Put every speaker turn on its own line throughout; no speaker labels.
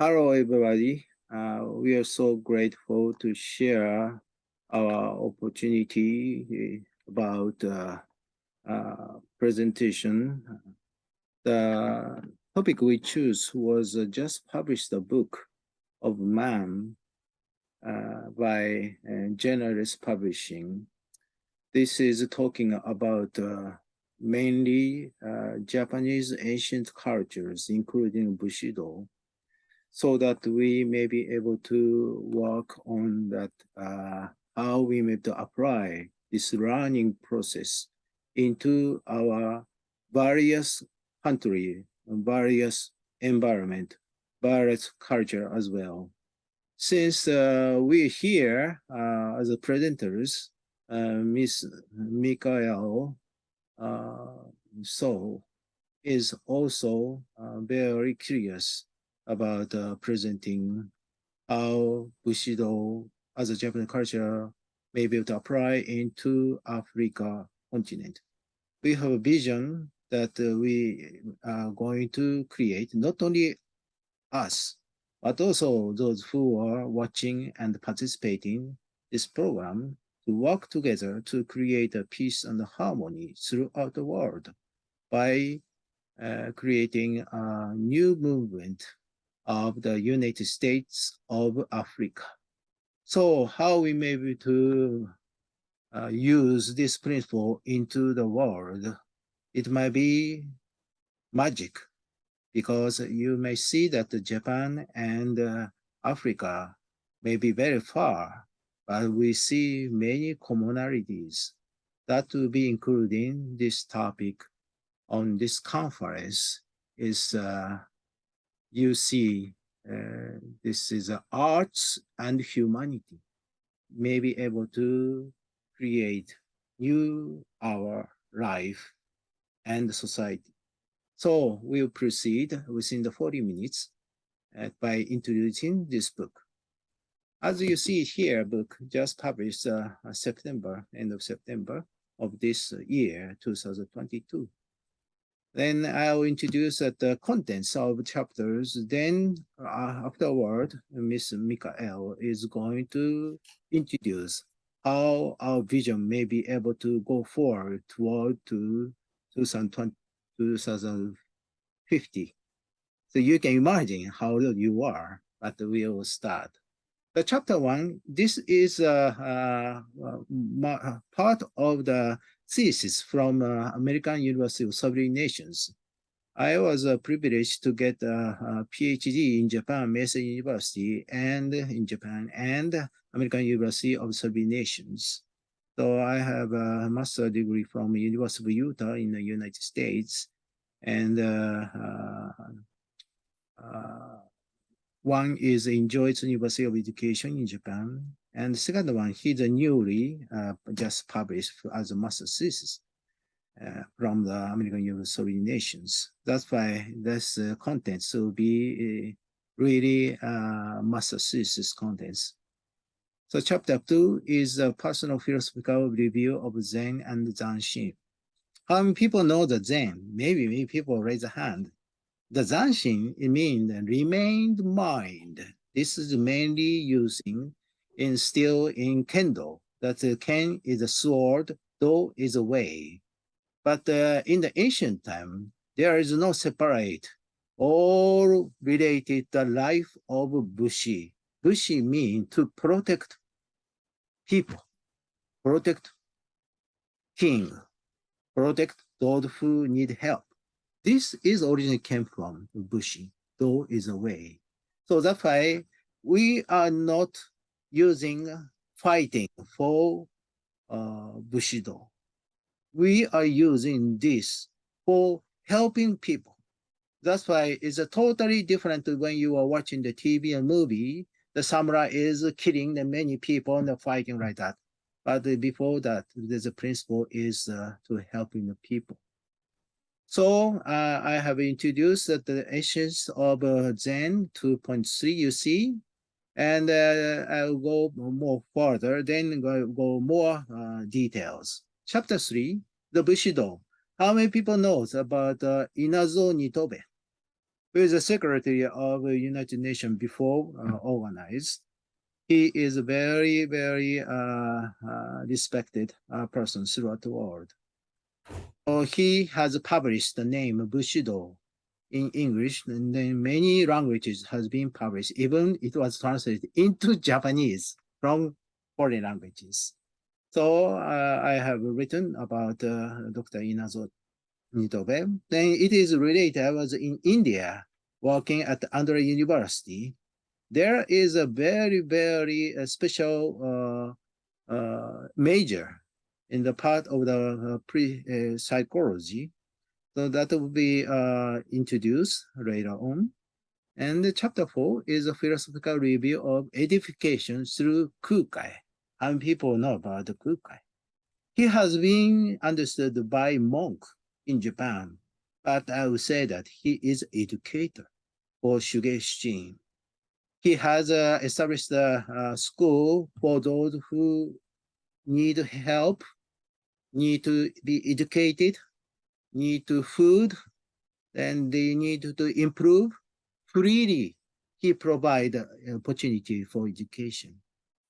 Hello, everybody. We are so grateful to share our opportunity about presentation. The topic we choose was just published a book of Man by Generalist Publishing. This is talking about mainly Japanese ancient cultures, including Bushido, so that we may be able to work on that, how we may to apply this learning process into our various country, various environment, various culture as well. Since we're here as presenters, Miss Mikael so is also very curious about presenting how Bushido as a Japanese culture may be able to apply into Africa continent. We have a vision that we are going to create, not only us, but also those who are watching and participating this program to work together to create a peace and harmony throughout the world by creating a new movement of the United States of Africa. So how we may be to use this principle into the world, it might be magic, because you may see that Japan and Africa may be very far, but we see many commonalities that will be including this topic on this conference is you see this is arts and humanity may be able to create new our life and society. So we'll proceed within the 40 minutes by introducing this book. As you see here, book just published September, end of September of this year, 2022. Then I'll introduce the contents of chapters. Then afterward, Miss Mikael is going to introduce how our vision may be able to go forward toward to 2020, 2050. So you can imagine how old you are, but we will start. The chapter one, this is part of the thesis from American University of Sovereign Nations. I was privileged to get a PhD in Japan, Mason University, and in Japan, and American University of Sovereign Nations. So I have a master's degree from University of Utah in the United States, and one is in Joyce University of Education in Japan, and the second one, he's a newly just published as a master's thesis from the American University of Nations. That's why this contents will be really master's thesis contents. So chapter 2 is a personal philosophical review of Zen and Zanchin. How many people know the Zen? Maybe people raise a hand. The Zanchin, it means remained mind. This is mainly using in still in Kendo. That Ken is a sword, Do is a way. But in the ancient time, there is no separate, all related the life of Bushi. Bushi means to protect people, protect king, protect those who need help. This is originally came from Bushi, Do is a way. So that's why we are not using fighting for Bushido. We are using this for helping people. That's why it's a totally different when you are watching the TV and movie. The samurai is killing the many people and fighting like that. But before that, the principle is to helping the people. So I have introduced the essence of Zen 2.3, you see, and I'll go more further, then go more details. Chapter 3, the Bushido. How many people knows about Inazo Nitobe? who is the secretary of the United Nations before organized. He is a very, very respected person throughout the world. He has published the name Bushido in English, and then many languages has been published. Even it was translated into Japanese from foreign languages. So I have written about Dr. Inazo Nitobe. Then it is related. I was in India working at Andhra University. There is a very, very special major in the part of the pre-psychology. So that will be introduced later on. And chapter 4 is a philosophical review of edification through kukai. And people know about the kukai. He has been understood by monk in Japan, but I would say that he is educator for Shugeishin. He has established a school for those who need help, need to be educated, need to food, and they need to improve freely. He provide opportunity for education.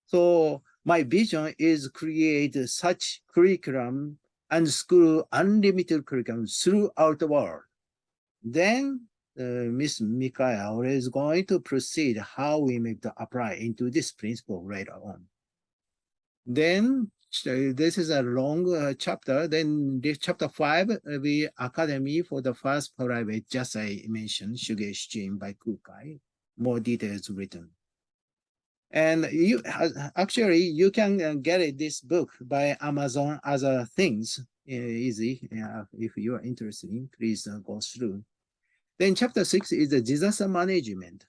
So my vision is create such curriculum and school unlimited curriculum throughout the world. Then Miss Mikael is going to proceed how we make the apply into this principle later on. Then this is a long chapter. Then this chapter 5 will be Academy for the First Private, just I mentioned, Shugeishin by Kukai. More details written. And you actually you can get this book by Amazon as a things easy. If you are interested in, please go through. Then chapter 6 is the disaster management.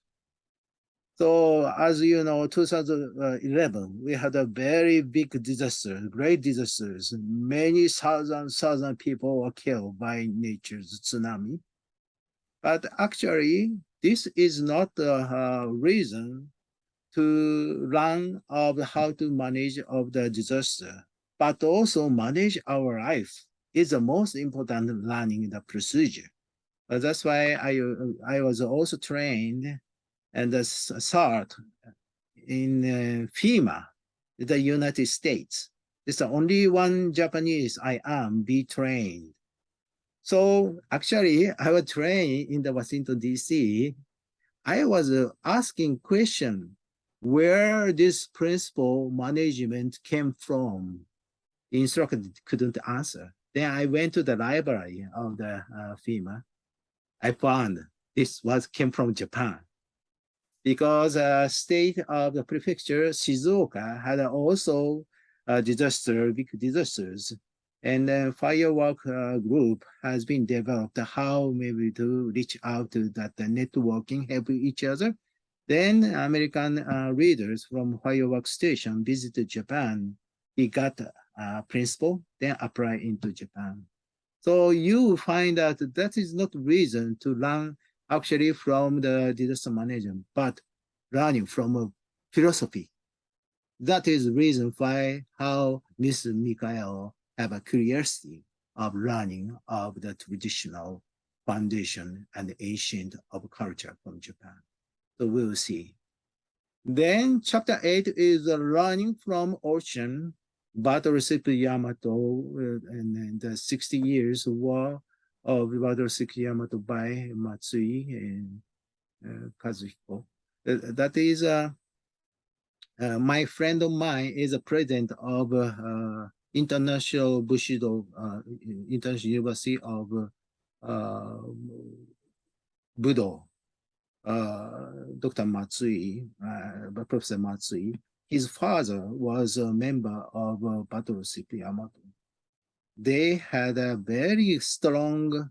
So as you know, 2011, we had a very big disaster, great disasters. Many thousand people were killed by nature's tsunami. But actually, this is not the reason to learn of how to manage of the disaster, but also manage our life is the most important learning the procedure. That's why I was also trained and start in FEMA, the United States. It's the only one Japanese I am be trained. So actually, I was trained in the Washington, D.C. I was asking question where this principal management came from. The instructor couldn't answer. Then I went to the library of the FEMA. I found this came from Japan. Because state of the prefecture, Shizuoka, had also big disasters. And then firework group has been developed how maybe to reach out to that networking, help each other. Then American readers from firework station visited Japan. He got a principle, then apply into Japan. So you find that that is not reason to learn actually from the disaster management, but learning from a philosophy. That is the reason why how Mr. Mikael have a curiosity of learning of the traditional foundation and ancient of culture from Japan. So we'll see. Then chapter 8 is learning from ocean, battleship Yamato, and then the 60 years war of battleship Yamato by Matsui and Kazuhiko. That is my friend of mine is a president of International Bushido, International University of Budo, Dr. Matsui, Professor Matsui. His father was a member of Battleship Yamato. They had a very strong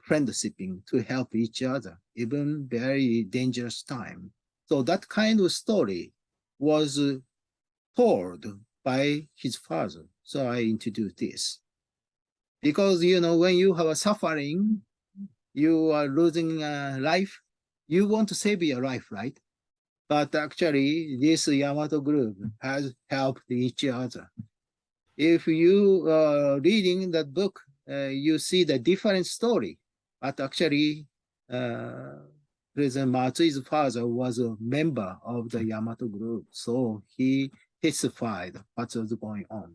friendshiping to help each other, even very dangerous time. So that kind of story was told by his father. So I introduced this. Because, you know, when you have a suffering, you are losing life, you want to save your life, right? But actually, this Yamato group has helped each other. If you are reading that book, you see the different story, but actually President Matsui's father was a member of the Yamato group, so he testified what was going on.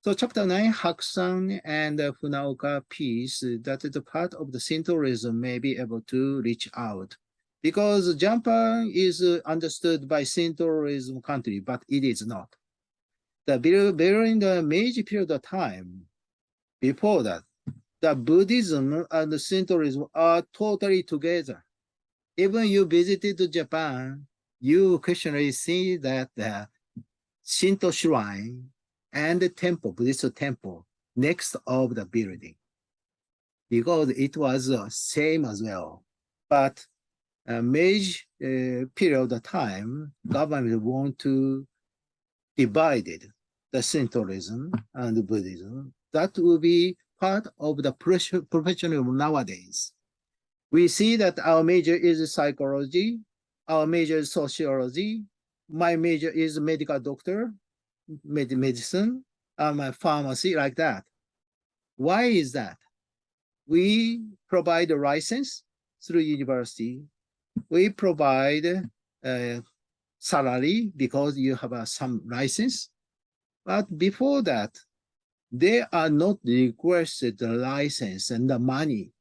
So chapter 9, Hakusan and Funaoka piece, that is the part of the Shintoism may be able to reach out. Because Japan is understood by Shintoism country, but it is not. During the Meiji period of time, before that, the Buddhism and the Shintoism are totally together. Even you visited Japan, you occasionally see that the Shinto shrine and the temple, Buddhist temple, next of the building, because it was same as well. But Meiji period of time, government want to divide the Shintoism and the Buddhism. That will be part of the professional nowadays. We see that our major is psychology, our major is sociology, my major is medical doctor, medicine, my pharmacy, like that. Why is that? We provide a license through university. We provide salary because you have some license. But before that, they are not requested the license and the money.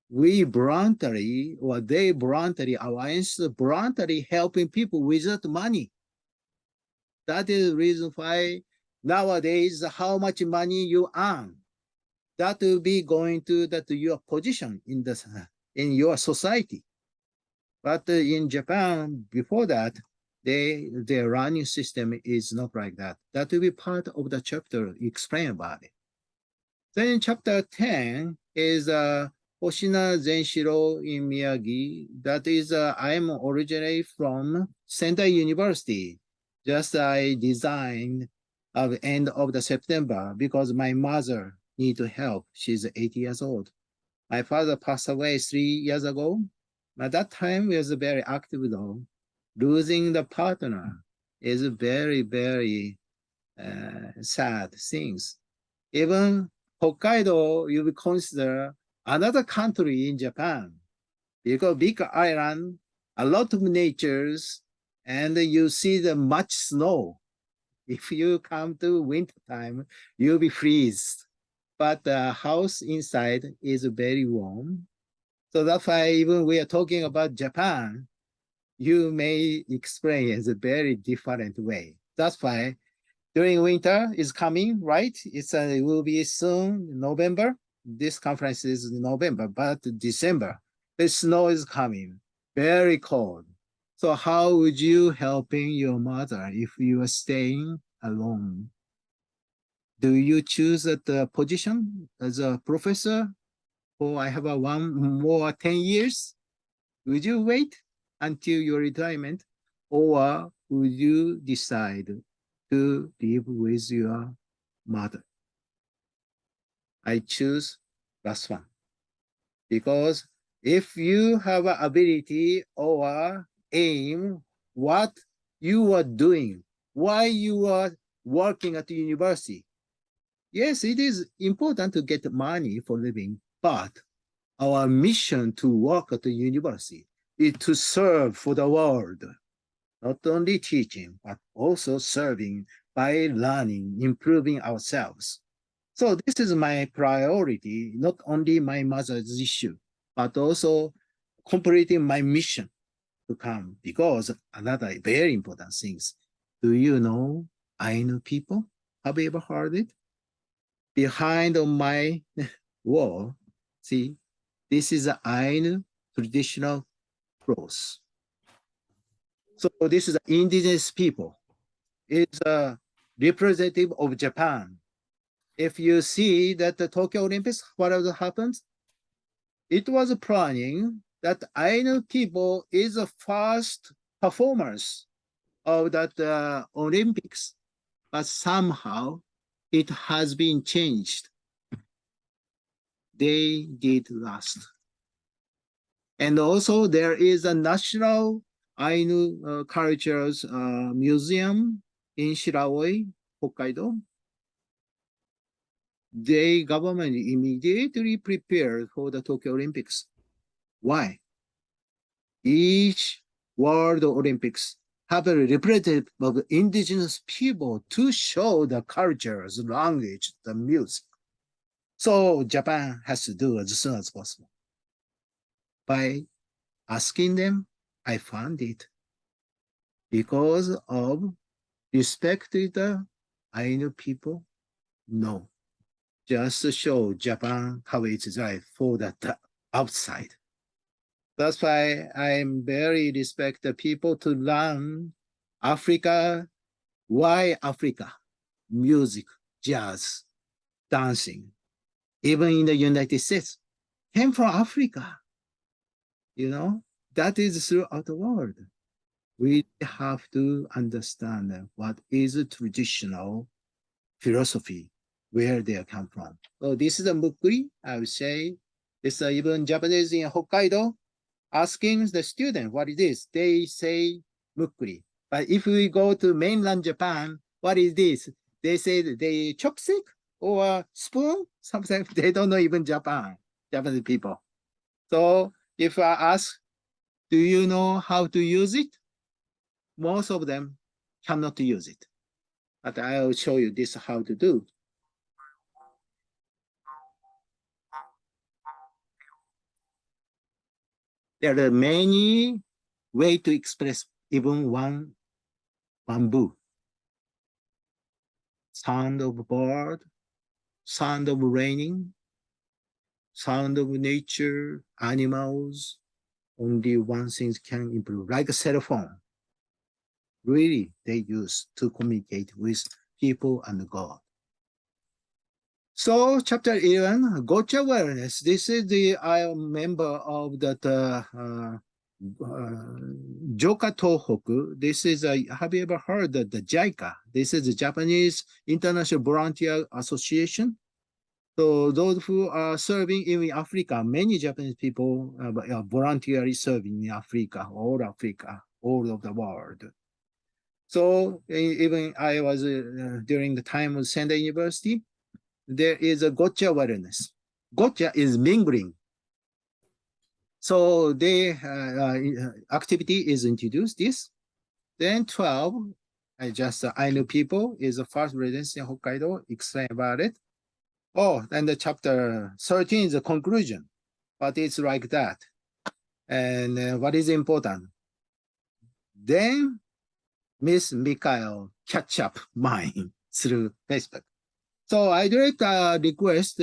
We voluntarily, or they voluntarily, our ancestors voluntarily helping people without money. That is the reason why nowadays, how much money you earn, that will be going to that your position in your society. But in Japan, before that, their running system is not like that. That will be part of the chapter explain about it. Then in chapter 10 is Hoshina Zenshiro in Miyagi. That is, I am originally from Sendai University. Just I designed at the end of the September because my mother need to help. She's 80 years old. My father passed away 3 years ago. At that time, we was very active though. Losing the partner is very, very sad things. Even Hokkaido, you will consider another country in Japan because big island, a lot of natures, and you see the much snow. If you come to winter time, you'll be freeze. But the house inside is very warm. So that's why even we are talking about Japan, you may experience a very different way. That's why during winter is coming, right? It will be soon, November. This conference is in November, but December, the snow is coming, very cold. So how would you helping your mother if you are staying alone? Do you choose the position as a professor? Or I have a one more 10 years? Would you wait until your retirement? Or would you decide to live with your mother? I choose last one. Because if you have an ability or aim, what you are doing, why you are working at the university, yes, it is important to get money for living, but our mission to work at the university is to serve for the world, not only teaching, but also serving by learning, improving ourselves. So this is my priority, not only my mother's issue, but also completing my mission to come. Because another very important things, do you know Ainu people? Have you ever heard it? Behind my wall, see, this is the Ainu traditional clothes. So this is the indigenous people. It's a representative of Japan. If you see that the Tokyo Olympics, what happened? It was planning that Ainu people is the first performers of that Olympics, but somehow it has been changed. They did last. And also there is a national Ainu cultures museum in Shiraoi, Hokkaido. The government immediately prepared for the Tokyo Olympics. Why? Each World Olympics have a representative of indigenous people to show the cultures, language, the music. So Japan has to do as soon as possible. By asking them, I found it because of respect to the Ainu people. No, just to show Japan how it's right for the outside. That's why I'm very respect the people to learn Africa. Why Africa? Music, jazz, dancing, even in the United States, came from Africa. You know, that is throughout the world. We have to understand what is a traditional philosophy, where they come from. So this is a mukuri, I would say. It's even Japanese in Hokkaido asking the student what it is. They say mukuri. But if we go to mainland Japan, what is this? They say they chopstick or spoon. Sometimes they don't know even Japanese people. So if I ask, do you know how to use it? Most of them cannot use it. But I'll show you this how to do. There are many ways to express even one bamboo. Sound of bird, sound of raining, sound of nature, animals. Only one thing can improve, like a cell phone. Really, they use to communicate with people and God. So chapter 11, Gocha awareness. This is I am a member of that Joka Tohoku. This is have you ever heard of the JICA? This is the Japanese International Volunteer Association. So those who are serving in Africa, many Japanese people are voluntarily serving in Africa, all over the world. So even I was during the time of Sendai University, there is a gotcha awareness. Gotcha is mingling. So the activity is introduced this. Then 12, I know people is the first residency in Hokkaido, explain about it. Oh, and the chapter 13 is the conclusion, but it's like that. And what is important? Then Miss Mikhail catch up mine through Facebook. So I direct a request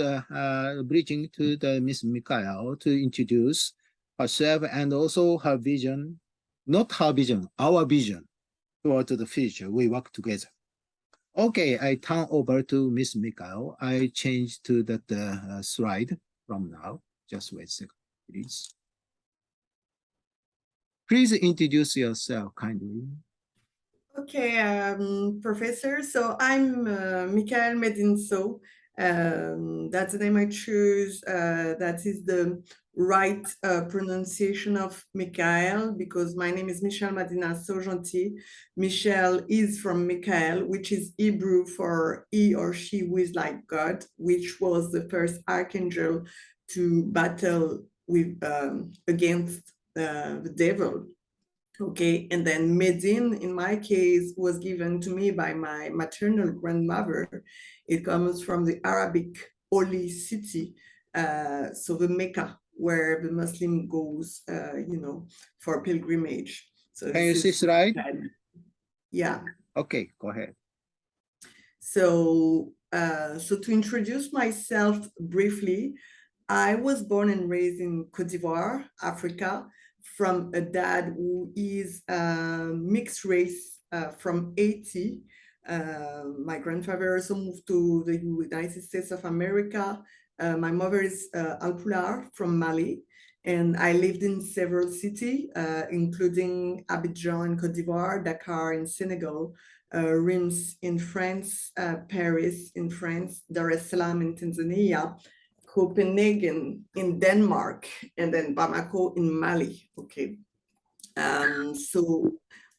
bridging to the Miss Mikhail to introduce herself and also her vision, not her vision, our vision toward the future. We work together. Okay, I turn over to Miss Mikhail. I change to that slide from now. Just wait a second, please. Please introduce yourself kindly.
Okay, Professor. So I'm Michael Medinso. That's the name I choose. That is the right pronunciation of Michael because my name is Michel Madina, so Jeanty. Michel is from Michael, which is Hebrew for he or she who is like God, which was the first archangel to battle with against the devil. Okay, and then Medin, in my case, was given to me by my maternal grandmother. It comes from the Arabic holy city, so the Mecca, where the Muslim goes, for pilgrimage. So
Can you see slide?
Yeah.
Okay, go ahead.
So to introduce myself briefly, I was born and raised in Côte d'Ivoire, Africa, from a dad who is mixed race from Haiti. My grandfather also moved to the United States of America. My mother is Alpular from Mali, and I lived in several cities, including Abidjan in Côte d'Ivoire, Dakar in Senegal, Reims in France, Paris in France, Dar es Salaam in Tanzania, Copenhagen in Denmark, and then Bamako in Mali. Okay. So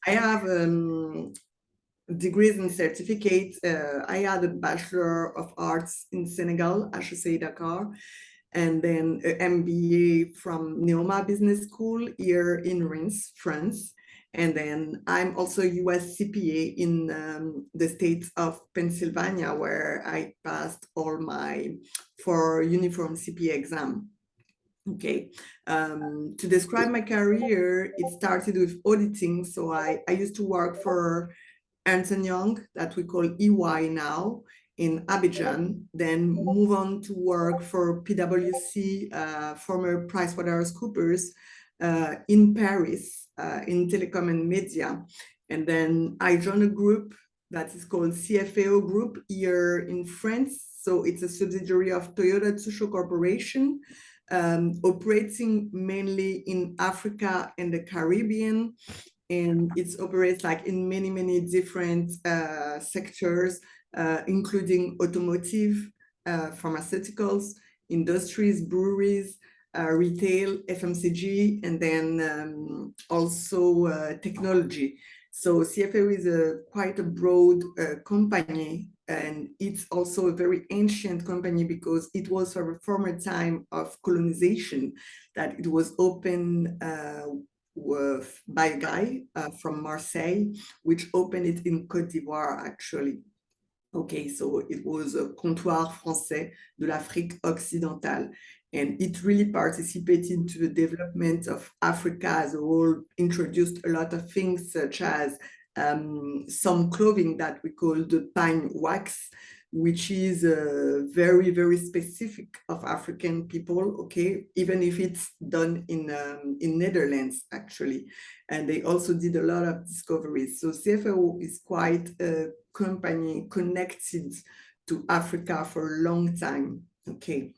I have degrees and certificates. I had a Bachelor of Arts in Senegal, HEC Dakar, and then an MBA from Neoma Business School here in Reims, France. And then I'm also US CPA in the state of Pennsylvania, where I passed all my 4 uniform CPA exam. Okay, to describe my career, it started with auditing. So I used to work for Ernst& Young, that we call EY now, in Abidjan, then move on to work for PwC, former PricewaterhouseCoopers, in Paris, in telecom and media. And then I joined a group that is called CFAO Group here in France. So it's a subsidiary of Toyota Tsusho Corporation, operating mainly in Africa and the Caribbean. And it operates like in many, many different sectors, including automotive, pharmaceuticals, industries, breweries, retail, FMCG, and then also technology. So CFAO is quite a broad company, and it's also a very ancient company because it was from a former time of colonization that it was opened by a guy from Marseille, which opened it in Côte d'Ivoire, actually. Okay, so it was a comptoir français de l'Afrique occidentale. And it really participated to the development of Africa as a whole, introduced a lot of things such as some clothing that we call the pine wax, which is very, very specific of African people, okay, even if it's done in Netherlands, actually. And they also did a lot of discoveries. So CFAO is quite a company connected to Africa for a long time, okay.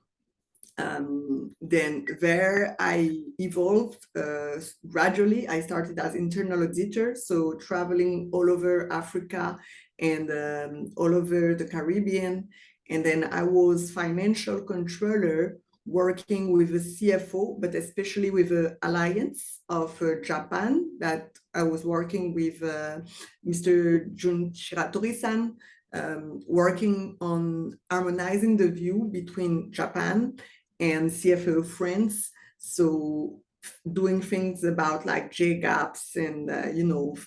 Then there I evolved gradually. I started as internal auditor, so traveling all over Africa and all over the Caribbean. And then I was financial controller working with a CFO, but especially with the alliance of Japan, that I was working with Mr. Jun Shiratori-san, working on harmonizing the view between Japan and CFO France. So doing things about like J gaps and,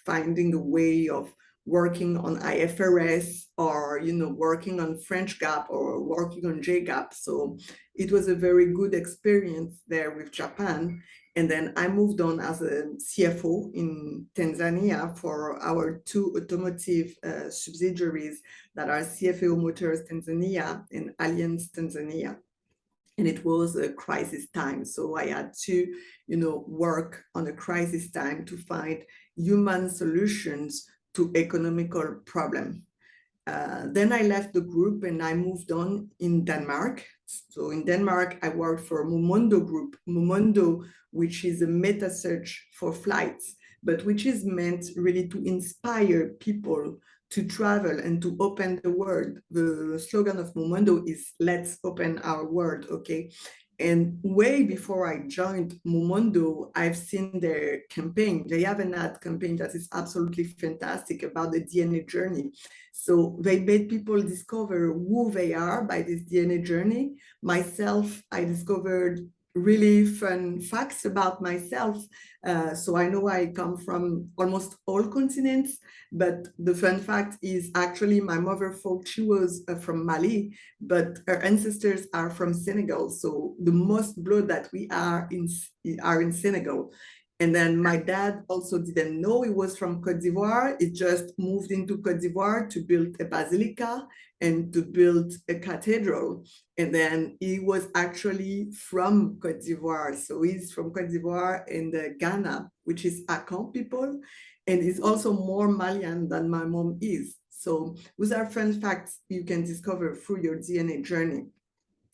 finding a way of working on IFRS or, working on French gap or working on J gap. So it was a very good experience there with Japan. And then I moved on as a CFO in Tanzania for our 2 automotive subsidiaries that are CFAO Motors Tanzania and Allianz Tanzania. And it was a crisis time. So I had to, work on a crisis time to find human solutions to economical problem. Then I left the group and I moved on in Denmark. So in Denmark, I worked for Momondo Group. Momondo, which is a meta search for flights, but which is meant really to inspire people to travel and to open the world. The slogan of Momondo is "Let's open our world," okay? And way before I joined Momondo, I've seen their campaign. They have an ad campaign that is absolutely fantastic about the DNA journey. So they made people discover who they are by this DNA journey. Myself, I discovered really fun facts about myself. So I know I come from almost all continents, but the fun fact is actually my mother thought she was from Mali, but her ancestors are from Senegal. So the most blood that we are in Senegal. And then my dad also didn't know he was from Côte d'Ivoire. He just moved into Côte d'Ivoire to build a basilica and to build a cathedral. And then he was actually from Côte d'Ivoire. So he's from Côte d'Ivoire and Ghana, which is Akan people. And he's also more Malian than my mom is. So those are fun facts you can discover through your DNA journey.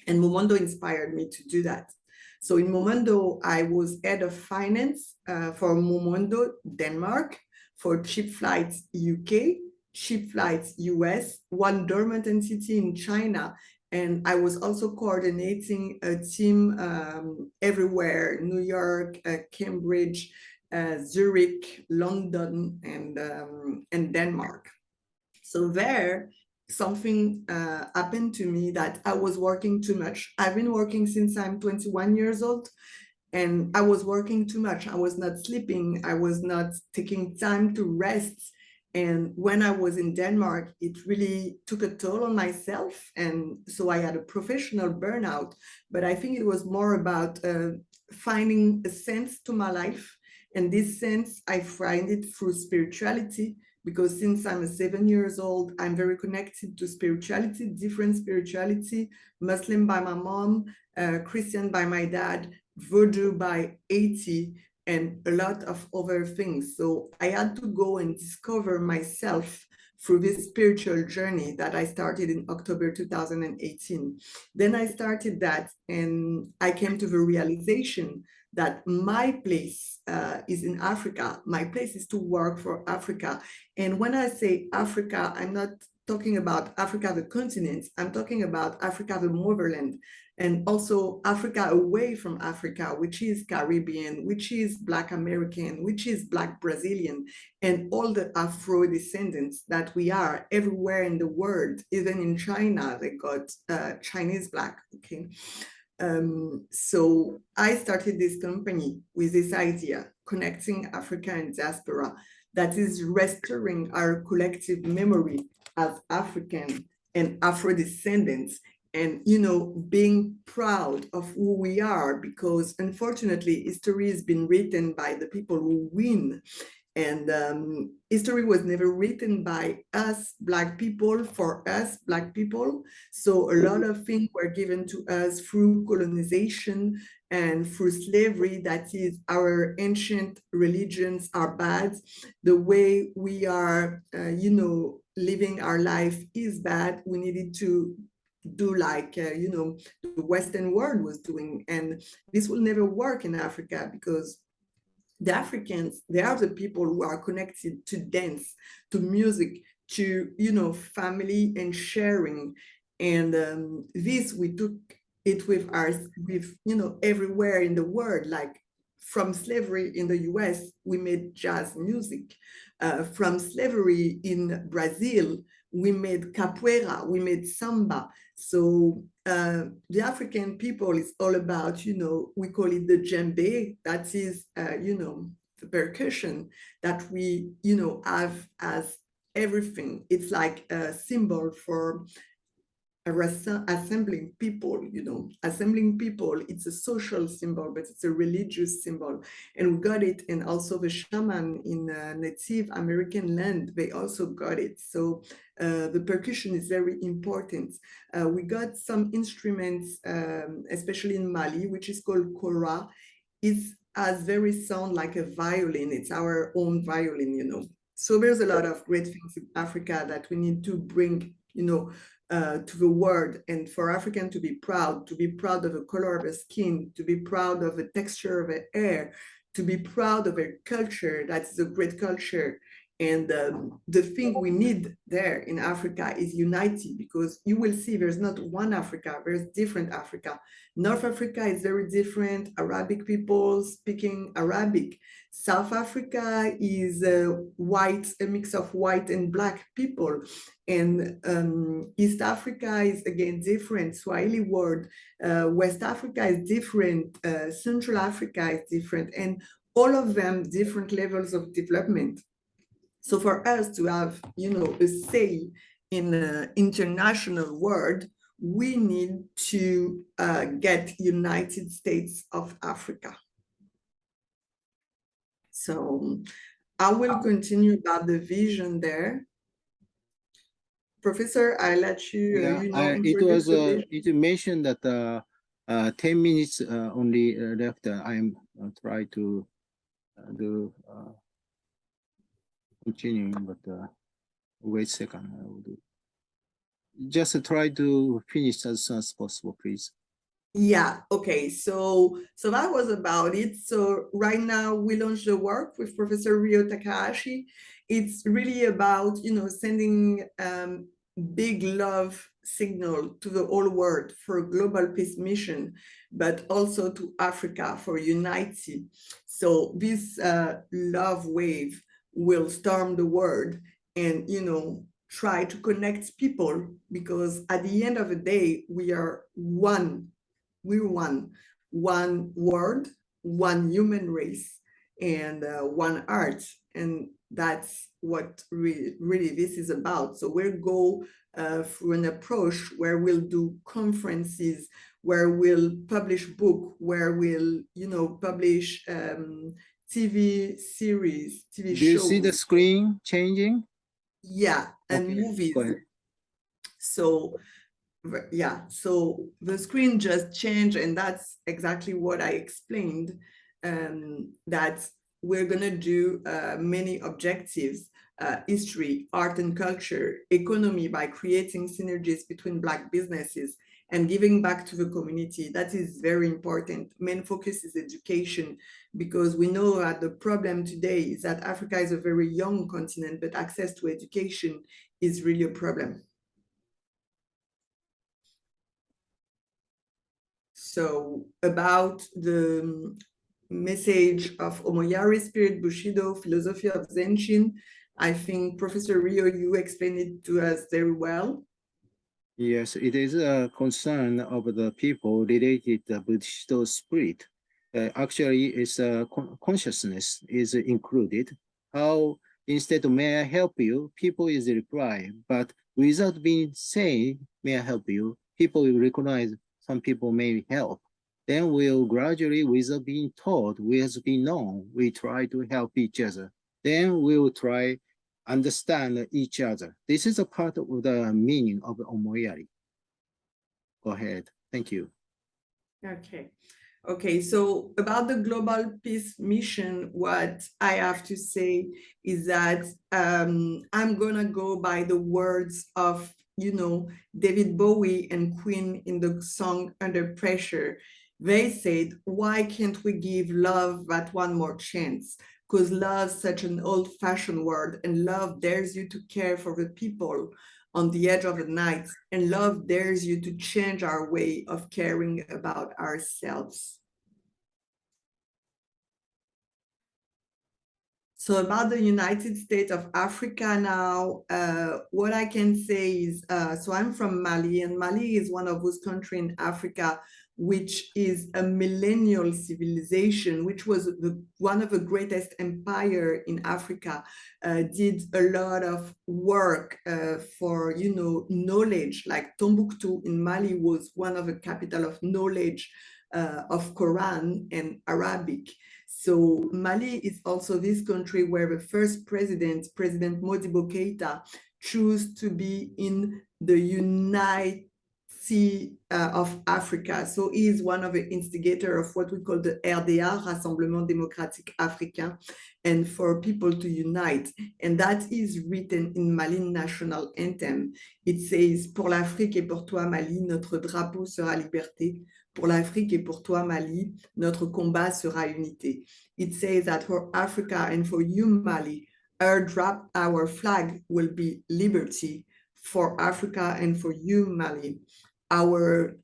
And Momondo inspired me to do that. So in Momondo, I was head of finance for Momondo Denmark, for Cheap Flights UK, Cheap Flights US, one dormant entity in China. And I was also coordinating a team everywhere, New York, Cambridge, Zurich, London, and Denmark. So there, something happened to me that I was working too much. I've been working since I'm 21 years old, and I was working too much. I was not sleeping. I was not taking time to rest. And when I was in Denmark, it really took a toll on myself. And so I had a professional burnout. But I think it was more about finding a sense to my life. And this sense, I find it through spirituality, because since I'm 7 years old, I'm very connected to spirituality, different spirituality, Muslim by my mom, Christian by my dad, Voodoo by 80, and a lot of other things. So I had to go and discover myself through this spiritual journey that I started in October 2018. Then I started that, and I came to the realization that my place is in Africa. My place is to work for Africa. And when I say Africa, I'm not talking about Africa, the continent. I'm talking about Africa, the motherland, and also Africa away from Africa, which is Caribbean, which is Black American, which is Black Brazilian, and all the Afro descendants that we are everywhere in the world. Even in China, they got Chinese Black, okay? So I started this company with this idea, connecting Africa and diaspora, that is restoring our collective memory as African and Afro descendants, and being proud of who we are, because unfortunately history has been written by the people who win, and history was never written by us Black people for us Black people. So a lot of things were given to us through colonization and through slavery. That is, our ancient religions are bad. The way we are, living our life is bad. We needed to do like, the Western world was doing. And this will never work in Africa, because the Africans, they are the people who are connected to dance, to music, to, family and sharing. And this, we took it with us, with, everywhere in the world. Like from slavery in the US, we made jazz music. From slavery in Brazil, we made capoeira, we made samba. So the African people is all about, we call it the djembe, that is, the percussion that we, have as everything. It's like a symbol for assembling people, assembling people. It's a social symbol, but it's a religious symbol. And we got it. And also the shaman in Native American land, they also got it. So the percussion is very important. We got some instruments, especially in Mali, which is called kora. It has very sound like a violin. It's our own violin. So there's a lot of great things in Africa that we need to bring, to the world, and for African to be proud of the color of the skin, to be proud of the texture of the hair, to be proud of a culture that's a great culture. And the thing we need there in Africa is unity, because you will see there's not one Africa, there's different Africa. North Africa is very different, Arabic people speaking Arabic. South Africa is white, a mix of white and Black people. And East Africa is again different, Swahili word. West Africa is different, Central Africa is different, and all of them different levels of development. So for us to have, a say in the international world, we need to get United States of Africa. So I will continue about the vision there. Professor, I let you,
Yeah, it
introduce
was
the vision.
it mentioned that 10 minutes only left. I'm try to do continuing, but wait a second. I will do. Just try to finish as soon as possible, please.
Yeah, okay, so that was about it. So right now we launched the work with Professor Ryo Takahashi. It's really about, sending big love signal to the whole world for a global peace mission, but also to Africa for unity. So this love wave will storm the world, and try to connect people, because at the end of the day, we are one. We're one world, one human race, and one art. And that's what really this is about. So we'll go through an approach where we'll do conferences, where we'll publish book, where we'll, publish TV series, TV
Do you see the
shows.
screen changing?
Yeah, and
Okay, go
movies.
ahead.
So yeah, so the screen just changed, and that's exactly what I explained, that we're going to do many objectives: history, art and culture, economy, by creating synergies between Black businesses and giving back to the community. That is very important. Main focus is education, because we know that the problem today is that Africa is a very young continent, but access to education is really a problem. So about the message of Omoyari spirit, Bushido, philosophy of Zanchin, I think Professor Ryo, you explained it to us very well.
Yes, it is a concern of the people related to Bushido spirit. Actually, it's consciousness is included. How instead of may I help you, people is reply, but without being saying may I help you, people will recognize some people may help. Then we'll gradually, without being told, without being known, we try to help each other. Then we'll try understand each other. This is a part of the meaning of omoyari. Go ahead. Thank you.
Okay. Okay, so about the global peace mission, what I have to say is that I'm gonna go by the words of, David Bowie and Queen in the song Under Pressure. They said, why can't we give love that one more chance? Because love's such an old-fashioned word, and love dares you to care for the people on the edge of the night, and love dares you to change our way of caring about ourselves. So about the United States of Africa now, what I can say is, so I'm from Mali, and Mali is one of those countries in Africa which is a millennial civilization, which was one of the greatest empire in Africa, did a lot of work for, knowledge. Like Tombouctou in Mali was one of the capital of knowledge of Quran and Arabic. So Mali is also this country where the first president, President Modibo Keita, chose to be in the United of Africa. So he is one of the instigators of what we call the RDA, Rassemblement Démocratique Africain, and for people to unite. And that is written in Mali national anthem. It says, pour l'Afrique et pour toi Mali, notre drapeau sera liberté. Pour l'Afrique et pour toi Mali, notre combat sera unité. It says that for Africa and for you Mali, our flag will be liberty. For Africa and for you Mali, our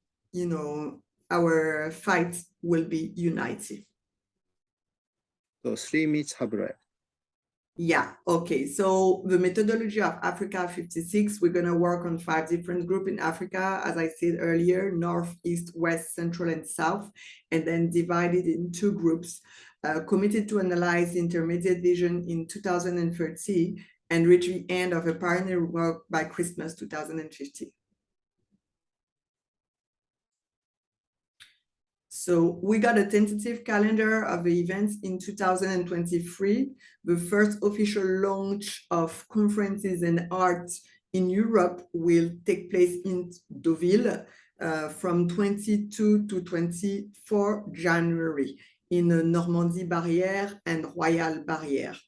fight will be united.
So 3 minutes have left.
Yeah, okay. So the methodology of Africa 56, we're going to work on 5 different groups in Africa, as I said earlier: North, East, West, Central, and South, and then divided in 2 groups, committed to analyze the intermediate vision in 2030 and reach the end of a pioneer work by Christmas 2050. So we got a tentative calendar of the events in 2023. The first official launch of conferences and art in Europe will take place in Deauville from 22 to 24 January in Normandie Barrière and Royal Barrière.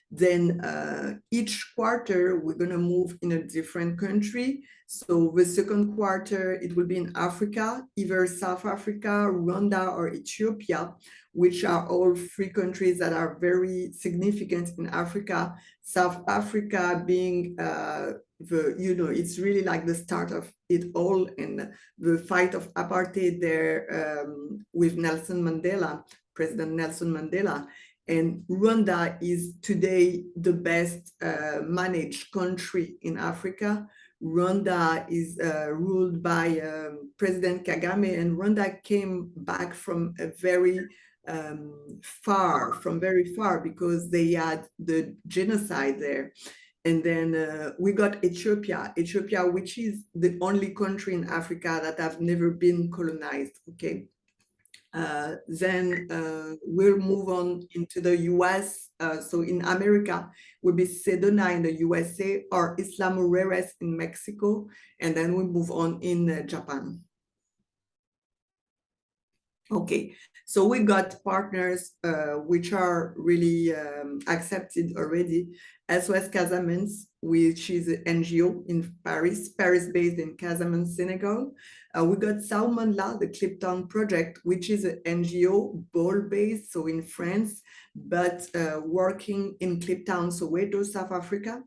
Then each quarter, we're going to move in a different country. So the second quarter, it will be in Africa, either South Africa, Rwanda, or Ethiopia, which are all 3 countries that are very significant in Africa. South Africa being it's really like the start of it all, and the fight of apartheid there with Nelson Mandela, President Nelson Mandela. And Rwanda is today the best managed country in Africa. Rwanda is ruled by President Kagame, and Rwanda came back from a very very far, because they had the genocide there. And then we got Ethiopia, which is the only country in Africa that have never been colonized, okay? Then we'll move on into the US. So in America, will be Sedona in the USA or Isla Mujeres in Mexico. And then we move on in Japan. Okay, so we got partners which are really accepted already. SOS Casamance, which is an NGO in Paris-based in Casamance, Senegal. We got Saumanla, the Cliptown Project, which is an NGO, ball-based, so in France, but working in Cliptown, Soweto, South Africa.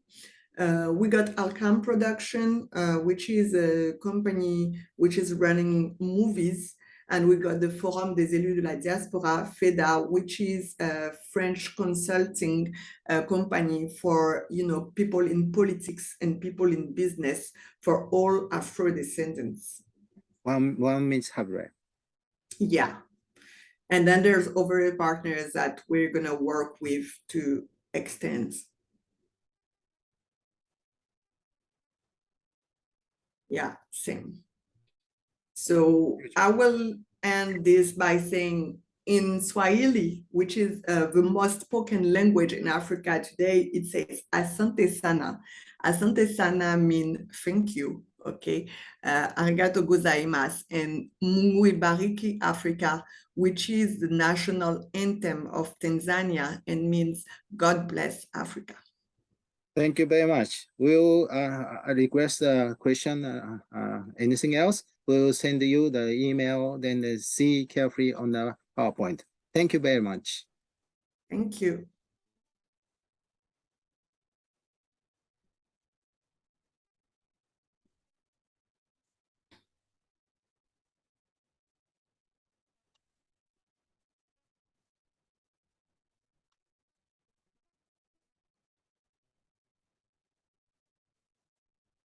We got Alcam Production, which is a company which is running movies. And we got the Forum des élus de la diaspora, FEDA, which is a French consulting company for, you know, people in politics and people in business for all Afro-descendants.
1 minute have left.
Yeah. And then there's other partners that we're gonna work with to extend. Yeah, same. So I will end this by saying in Swahili, which is the most spoken language in Africa today, it says asante sana. Asante sana means thank you, okay? Arigato gozaimasu, and Mungu ibariki Africa, which is the national anthem of Tanzania and means God bless Africa.
Thank you very much. We'll request a question. Anything else? We'll send you the email, then see carefully on the PowerPoint. Thank you very much.
Thank you.